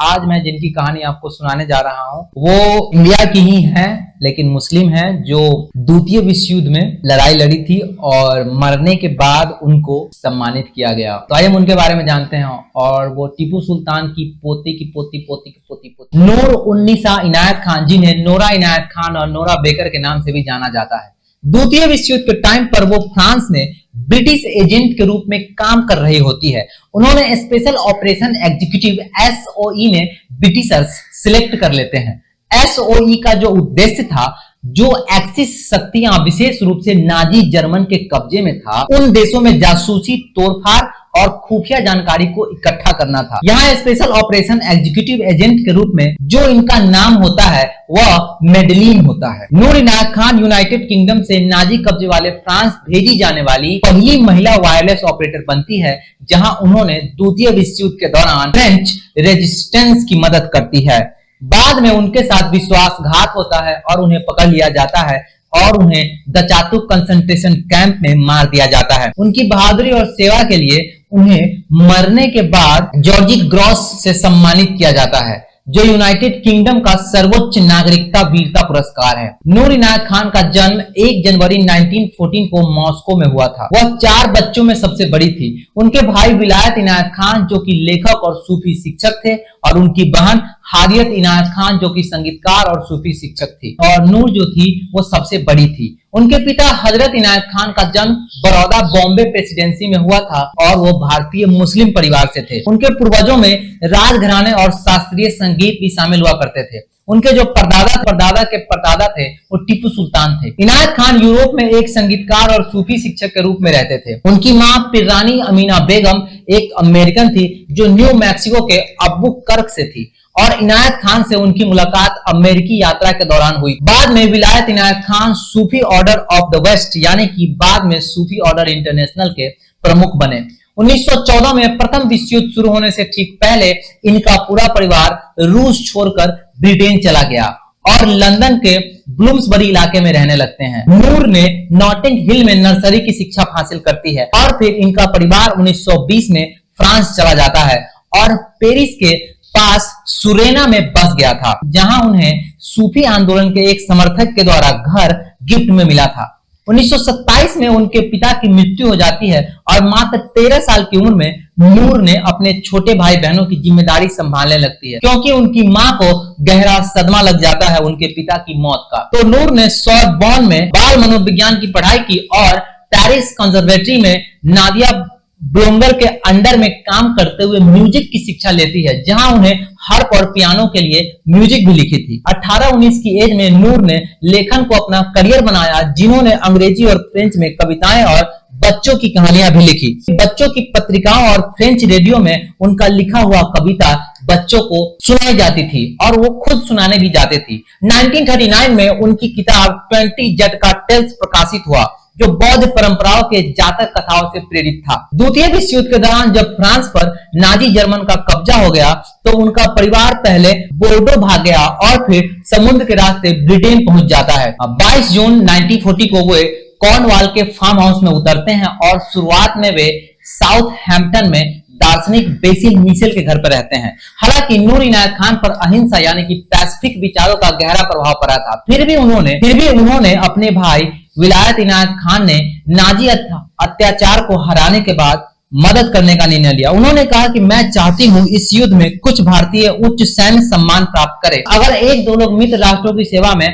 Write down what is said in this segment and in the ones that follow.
आज मैं जिनकी कहानी आपको सुनाने जा रहा हूँ वो इंडिया की ही हैं, लेकिन मुस्लिम हैं, जो द्वितीय विश्व युद्ध में लड़ाई लड़ी थी और मरने के बाद उनको सम्मानित किया गया। तो आइए हम उनके बारे में जानते हैं। और वो टीपू सुल्तान की पोती की पोती पोती की पोती पोती नूर उन्नीसा इनायत खान, जिन्हें नोरा इनायत खान और नोरा बेकर के नाम से भी जाना जाता है। द्वितीय विश्व युद्ध के टाइम पर वो फ्रांस में ब्रिटिश एजेंट के रूप में काम कर रही होती है। उन्होंने स्पेशल ऑपरेशन एग्जीक्यूटिव एसओई में ब्रिटिशर्स सिलेक्ट कर लेते हैं। एसओई का जो उद्देश्य था, जो एक्सिस शक्तियां विशेष रूप से नाजी जर्मन के कब्जे में था, उन देशों में जासूसी, तोड़फाड़ और खुफिया जानकारी को इकट्ठा करना था। यहाँ स्पेशल ऑपरेशन एग्जीक्यूटिव एजेंट के रूप में जो इनका नाम होता है वह मेडलिन होता है। नूर इनायत खान यूनाइटेड किंगडम से नाजी कब्जे वाले फ्रांस भेजी जाने वाली पहली महिला वायरलेस ऑपरेटर बनती है, जहां उन्होंने द्वितीय विश्व युद्ध के दौरान फ्रेंच रेजिस्टेंस की मदद करती है। बाद में उनके साथ विश्वासघात होता है और उन्हें पकड़ लिया जाता है और उन्हें दचातु कंसंट्रेशन कैंप में मार दिया जाता है। उनकी बहादुरी और सेवा के लिए उन्हें मरने के बाद जॉर्जी क्रॉस से सम्मानित किया जाता है, जो यूनाइटेड किंगडम का सर्वोच्च नागरिकता वीरता पुरस्कार है। नूर इनायत खान का जन्म 1 जनवरी 1914 को मॉस्को में हुआ था। वह 4 बच्चों में सबसे बड़ी थी। उनके भाई विलायत इनायत खान जो कि लेखक और सूफी शिक्षक थे, और उनकी बहन हारियत इनायत खान जो कि संगीतकार और सूफी शिक्षक थी, और नूर जो थी वो सबसे बड़ी थी। उनके पिता हजरत इनायत खान का जन्म बड़ौदा बॉम्बे प्रेसिडेंसी में हुआ था और वो भारतीय मुस्लिम परिवार से थे। उनके पूर्वजों में राजघराने और शास्त्रीय संगीत भी शामिल हुआ करते थे। उनके जो परदादा के परदादा थे वो टीपू सुल्तान थे। इनायत खान यूरोप में एक संगीतकार और सूफी शिक्षक के रूप में रहते थे। उनकी मां पिर्रानी अमीना बेगम एक अमेरिकन थी जो न्यू मैक्सिको के अल्बुकर्क से थी, और इनायत खान से उनकी मुलाकात अमेरिकी यात्रा के दौरान हुई। बाद में विलायत इनायत खान सूफी ऑर्डर ऑफ द वेस्ट यानी कि बाद में सूफी ऑर्डर इंटरनेशनल के प्रमुख बने। 1914 में प्रथम विश्व युद्ध शुरू होने से ठीक पहले इनका पूरा परिवार रूस छोड़कर ब्रिटेन चला गया और लंदन के ब्लूम्सबरी इलाके में रहने लगते हैं। नूर ने नॉटिंग हिल में नर्सरी की शिक्षा हासिल करती है और फिर इनका परिवार 1920 में फ्रांस चला जाता है और पेरिस के पास सुरेना में बस गया था, जहां उन्हें सूफी आंदोलन के एक समर्थक के द्वारा घर गिफ्ट में मिला था। 1927 में उनके पिता की मृत्यु हो जाती है और मात्र 13 साल की उम्र में नूर ने अपने छोटे भाई बहनों की जिम्मेदारी संभालने लगती है, क्योंकि उनकी मां को गहरा सदमा लग जाता है उनके पिता की मौत का। तो नूर ने सोरबॉन में बाल मनोविज्ञान की पढ़ाई की और पेरिस कंजर्वेटरी में नादिया ब्लोंगर के अंडर में काम करते हुए म्यूजिक की शिक्षा लेती है, जहां उन्हें हार्प और पियानो के लिए म्यूजिक भी लिखी थी। 18-19 की एज में नूर ने लेखन को अपना करियर बनाया, जिन्होंने अंग्रेजी और फ्रेंच में कविताएं और बच्चों की कहानियां भी लिखी। बच्चों की पत्रिकाओं और फ्रेंच रेडियो में उनका लिखा हुआ कविता बच्चों को सुनाई जाती थी और वो खुद सुनाने भी जाते थी। 1939 में उनकी किताब 20 जटका टेल्स प्रकाशित हुआ, जो बौद्ध परंपराओं के जातक कथाओं से प्रेरित था। द्वितीय विश्व युद्ध के दौरान जब फ्रांस पर नाजी जर्मन का कब्जा हो गया तो उनका परिवार पहले बोर्डो भाग गया और फिर समुद्र के रास्ते ब्रिटेन पहुंच जाता है। 22 जून 1940 को वे कॉर्नवाल के फार्म हाउस में उतरते हैं और शुरुआत में वे साउथहैम्पटन में दार्शनिक बेसिल मिशेल के घर पर रहते हैं। हालांकि नूर इनायत खान पर अहिंसा यानी कि पैसिफिक विचारों का गहरा प्रभाव पड़ा था, फिर भी उन्होंने अपने भाई विलायत इनायत खान ने नाजी अत्याचार को हराने के बाद मदद करने का निर्णय लिया। उन्होंने कहा कि मैं चाहती हूँ इस युद्ध में कुछ भारतीय उच्च सैन्य सम्मान प्राप्त करें। अगर 1-2 लोग मित्र राष्ट्रों की सेवा में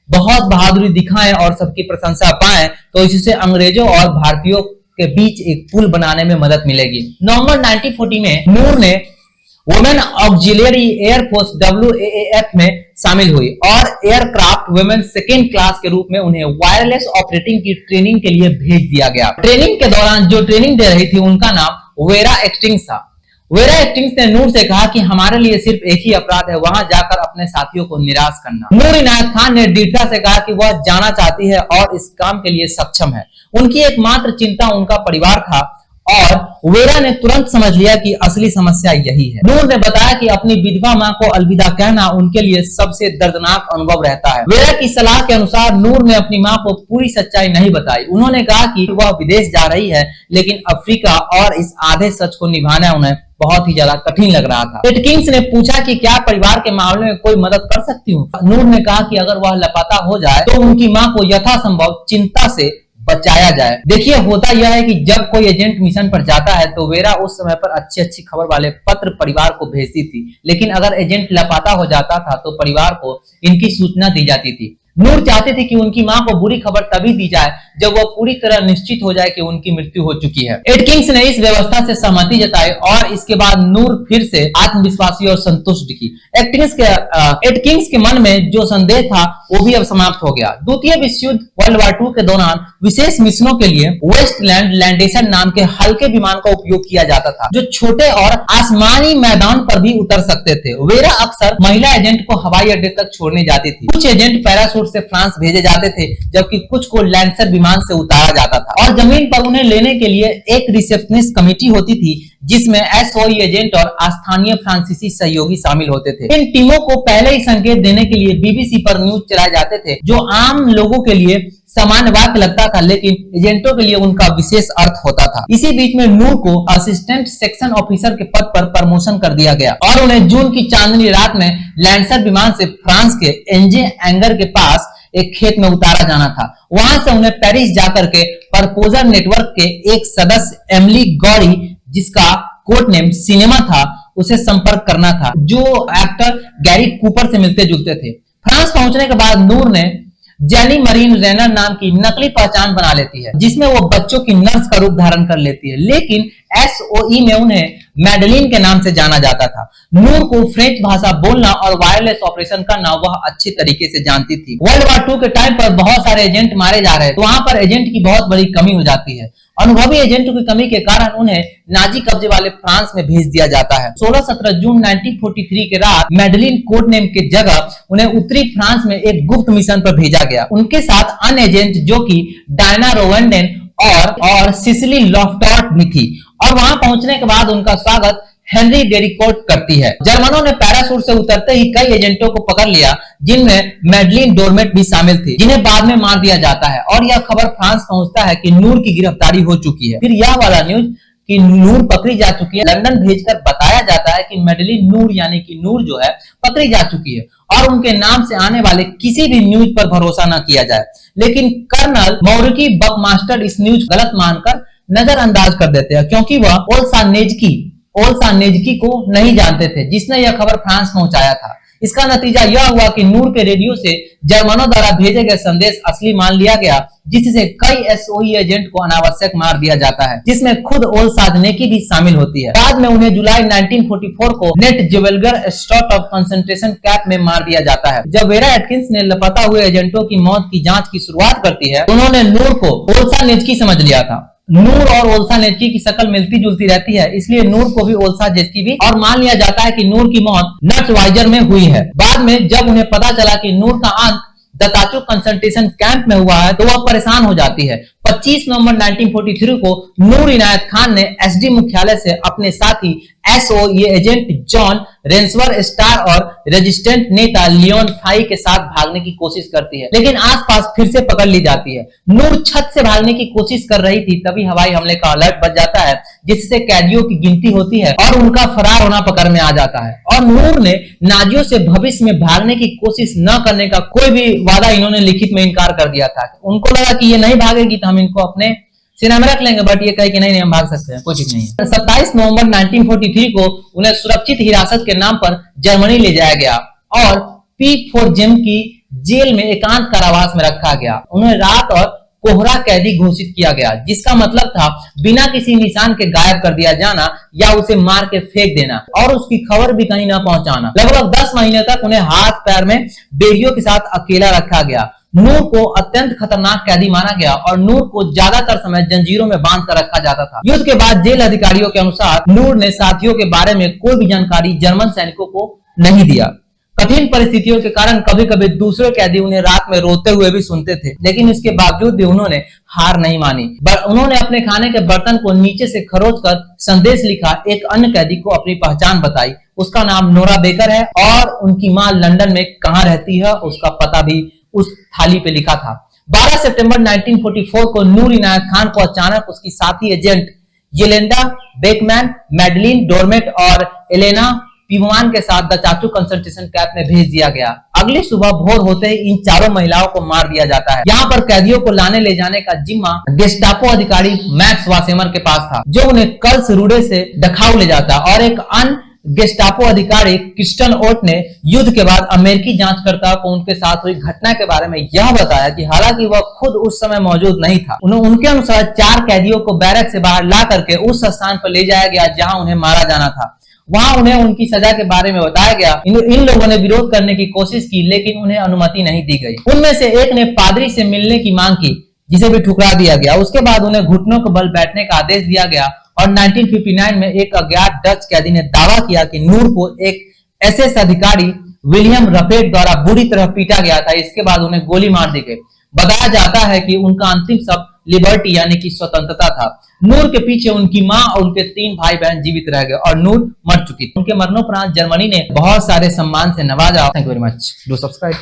बहुत बहादुरी दिखाएं और सबकी प्रशंसा पाएं तो इससे अंग्रेजों और भारतीयों के बीच एक पुल बनाने में मदद मिलेगी। नवंबर 1940 में नूर ने वुमेन ऑक्सिलियरी एयरफोर्स WAAF में शामिल हुई और एयरक्राफ्ट वुमेन सेकेंड क्लास के रूप में उन्हें वायरलेस ऑपरेटिंग की ट्रेनिंग के लिए भेज दिया गया। ट्रेनिंग के दौरान जो ट्रेनिंग दे रही थी उनका नाम वेरा एक्सटिंग्स था। वेरा एक्सटिंग्स ने नूर से कहा कि हमारे लिए सिर्फ एक ही अपराध है, वहां जाकर अपने साथियों को निराश करना। नूर इनायत खान ने दृढ़ता से कहा कि वह जाना चाहती है और इस काम के लिए सक्षम है। उनकी एकमात्र चिंता उनका परिवार था और वेरा ने तुरंत समझ लिया कि असली समस्या यही है। नूर ने बताया कि अपनी विधवा मां को अलविदा कहना उनके लिए सबसे दर्दनाक अनुभव रहता है। वेरा की सलाह के अनुसार नूर ने अपनी मां को पूरी सच्चाई नहीं बताई। उन्होंने कहा कि वह विदेश जा रही है, लेकिन अफ्रीका और इस आधे सच को निभाना उन्हें बहुत ही ज्यादा कठिन लग रहा था। एटकिंस ने पूछा कि क्या परिवार के मामले में कोई मदद कर सकती हूँ। नूर ने कहा कि अगर वह लापता हो जाए तो उनकी मां को यथासंभव चिंता से बचाया जाए। देखिए, होता यह है कि जब कोई एजेंट मिशन पर जाता है तो वेरा उस समय पर अच्छी अच्छी खबर वाले पत्र परिवार को भेजती थी, लेकिन अगर एजेंट लापता हो जाता था तो परिवार को इनकी सूचना दी जाती थी। नूर चाहते थे कि उनकी मां को बुरी खबर तभी दी जाए जब वह पूरी तरह निश्चित हो जाए कि उनकी मृत्यु हो चुकी है। एटकिंस ने इस व्यवस्था से सहमति जताई और इसके बाद नूर फिर से आत्मविश्वासी और संतुष्ट दिखी। एटकिंस के मन में जो संदेह था वो भी अब समाप्त हो गया। द्वितीय विश्व युद्ध वर्ल्ड वार 2 के दौरान विशेष मिशनों के लिए वेस्टलैंड लैंडेशन नाम के हल्के विमान का उपयोग किया जाता था, जो छोटे और आसमानी मैदान पर भी उतर सकते थे। वेरा अक्सर महिला एजेंट को हवाई अड्डे तक छोड़ने जाती थी। कुछ एजेंट पैराशूट से फ्रांस भेजे जाते थे, जबकि कुछ को लैंसर विमान से उतारा जाता था और जमीन पर उन्हें लेने के लिए एक रिसेप्शनिस्ट कमेटी होती थी जिसमें एसओई एजेंट और स्थानीय फ्रांसीसी सहयोगी शामिल होते थे। इन टीमों को पहले ही संकेत देने के लिए बीबीसी पर न्यूज चलाए जाते थे, जो आम लोगों के लिए सामान्य वाक्य लगता था, लेकिन एजेंटों के लिए उनका विशेष अर्थ होता था। इसी बीच में नूर को असिस्टेंट सेक्शन ऑफिसर के पद पर प्रमोशन कर दिया गया और उन्हें जून की चांदनी रात में लैंसर विमान से फ्रांस के एंजे एंगर के पास एक खेत में उतारा जाना था। वहां से उन्हें पेरिस जाकर के प्रपोजर नेटवर्क के एक सदस्य एमिली गौरी, जिसका कोड नेम सिनेमा था, उसे संपर्क करना था, जो एक्टर गैरी कूपर से मिलते जुलते थे। फ्रांस पहुंचने के बाद नूर ने जेनी मरीन रेनर नाम की नकली पहचान बना लेती है, जिसमें वो बच्चों की नर्स का रूप धारण कर लेती है, लेकिन एसओई में उन्हें मैडलिन के नाम से जाना जाता था। नूर को फ्रेंच भाषा बोलना और वायरलेस ऑपरेशन करना वह अच्छी तरीके से जानती थी। वर्ल्ड वार 2 के टाइम पर बहुत सारे एजेंट मारे जा रहे, तो वहां पर एजेंट की बहुत बड़ी कमी हो जाती है। अनुभवी एजेंटों की कमी के कारण उन्हें नाजी कब्जे वाले फ्रांस में भेज दिया जाता है। 16-17 जून 1943 के रात मैडलिन कोड नेम के जगह उन्हें उत्तरी फ्रांस में एक गुप्त मिशन पर भेजा गया। उनके साथ अन्य एजेंट जो कि डायना रोवेंडेन और सिसिली लॉफ्टॉर्ट भी थी, और वहां पहुंचने के बाद उनका स्वागत हेनरी डेरिकोट करती है। जर्मनों ने पैराशूट से उतरते ही कई एजेंटों को पकड़ लिया, जिनमें मैडलिन डोरमेट भी शामिल थी, जिन्हें बाद में मार दिया जाता है। और यह खबर फ्रांस पहुंचता है कि नूर की गिरफ्तारी हो चुकी है। फिर यह वाला न्यूज कि नूर पकड़ी जा चुकी है लंदन भेजकर बताया जाता है कि मैडलिन नूर यानी कि नूर जो है पकड़ी जा चुकी है और उनके नाम से आने वाले किसी भी न्यूज पर भरोसा न किया जाए। लेकिन कर्नल मौरिकी बकमास्टर इस न्यूज गलत मानकर नजरअंदाज कर देते हैं, क्योंकि वह ओल्सानेजकी को नहीं जानते थे, जिसने यह खबर फ्रांस पहुंचाया था। इसका नतीजा यह हुआ कि नूर के रेडियो से जर्मनों द्वारा भेजे गए संदेश असली मान लिया गया, जिससे कई एसओई एजेंट को अनावश्यक मार दिया जाता है, जिसमें खुद ओल्सानेजकी भी शामिल होती है। बाद में उन्हें जुलाई 1944 को नेट जेवेल्गर स्टॉट ऑफ कंसंट्रेशन कैंप में मार दिया जाता है। जब वेरा एटकिंस ने लापता हुए एजेंटों की मौत की जांच की शुरुआत करती है, उन्होंने नूर को ओल्सानेजकी समझ लिया था। नूर और ओल्सानेजकी की शक्ल मिलती जुलती रहती है, इसलिए नूर को भी ओल्सानेजकी भी, और मान लिया जाता है कि नूर की मौत नट्सवाइजर में हुई है। बाद में जब उन्हें पता चला कि नूर का अंत दताचू कंसंट्रेशन कैंप में हुआ है, तो वह परेशान हो जाती है। 25 नवंबर 1943 को नूर इनायत खान ने एसडी मुख्यालय से अपने साथी एसओई एजेंट जॉन रेंसवर स्टार और रेजिस्टेंट नेता लियोन फाई के साथ भागने की कोशिश करती है, लेकिन आसपास फिर से पकड़ ली जाती है। नूर छत से भागने की कोशिश कर रही थी, तभी हवाई हमले का अलर्ट बज जाता है, जिससे कैदियों की गिनती होती है और उनका फरार होना पकड़ में आ जाता है। और नूर ने नाजियों से भविष्य में भागने की कोशिश न करने का कोई भी वादा इन्होंने लिखित में इनकार कर दिया था। उनको लगा कि ये नहीं भागेगी तो हम इनको अपने सेना में रख लेंगे, बट ये कहे कि नहीं हम भाग सकते हैं, कोई ठीक नहीं है। 27 नवंबर 1943 को उन्हें सुरक्षित हिरासत के नाम पर जर्मनी ले जाया गया और P4 जेम की जेल में एकांत कारावास में रखा गया। उन्हें रात और कोहरा कैदी घोषित किया गया, जिसका मतलब था बिना किसी निशान के गायब कर दिया जाना या उसे मार के फेंक देना और उसकी खबर भी कहीं न पहुंचाना। लगभग 10 महीने तक उन्हें हाथ पैर में बेड़ियों के साथ अकेला रखा गया। नूर को अत्यंत खतरनाक कैदी माना गया और नूर को ज्यादातर समय जंजीरों में बांध कर रखा जाता था। युद्ध के बाद जेल अधिकारियों के अनुसार नूर ने साथियों के बारे में कोई भी जानकारी जर्मन सैनिकों को नहीं दिया। कठिन परिस्थितियों के कारण कभी कभी दूसरे कैदी उन्हें रात में रोते हुए भी सुनते थे, लेकिन इसके बावजूद भी उन्होंने हार नहीं मानी। उन्होंने अपने खाने के बर्तन को नीचे से खरोच कर संदेश लिखा। एक अन्य कैदी को अपनी पहचान बताई, उसका नाम नोरा बेकर है और उनकी माँ लंदन में कहाँ रहती है उसका पता भी उस थाली पे लिखा था। 12 सितंबर 1944 को नूर इनायत खान को अचानक उसकी साथी एजेंट येलेंडा बेकमैन, मैडलिन डोरमेट और एलेना पीवान के साथ द चाचू कंसंट्रेशन कैंप में भेज दिया गया। अगली सुबह भोर होते ही इन चारों महिलाओं को मार दिया जाता है। यहाँ पर कैदियों को लाने ले जाने का जिम्मा गेस्टापो अधिकारी मैक्स वासेमर के पास था, जो उन्हें कर्ल्सरूडे से दखाउ ले जाता, और एक अन्य गेस्टापो अधिकारी क्रिस्टन ओट ने युद्ध के बाद अमेरिकी जांचकर्ता को उनके साथ हुई घटना के बारे में यह बताया कि हालांकि वह खुद उस समय मौजूद नहीं था, उनके अनुसार 4 कैदियों को बैरक से बाहर ला करके उस स्थान पर ले जाया गया जहां उन्हें मारा जाना था। वहां उन्हें उनकी सजा के बारे में बताया गया। इन लोगों ने विरोध करने की कोशिश की, लेकिन उन्हें अनुमति नहीं दी गई। उनमें से एक ने पादरी से मिलने की मांग की, जिसे भी ठुकरा दिया गया। उसके बाद उन्हें घुटनों के बल बैठने का आदेश दिया गया और 1959 में एक अज्ञात डच कैदी ने दावा किया कि नूर को एक एसएस अधिकारी विलियम रफेट द्वारा बुरी तरह पीटा गया था। इसके बाद उन्हें गोली मार दी गई। बताया जाता है कि उनका अंतिम शब्द लिबर्टी यानी कि स्वतंत्रता था। नूर के पीछे उनकी मां और उनके 3 भाई बहन जीवित रह गए और नूर मर चुकी थी। उनके मरणोपरांत जर्मनी ने बहुत सारे सम्मान से नवाजा। Thank you very much. Do subscribe.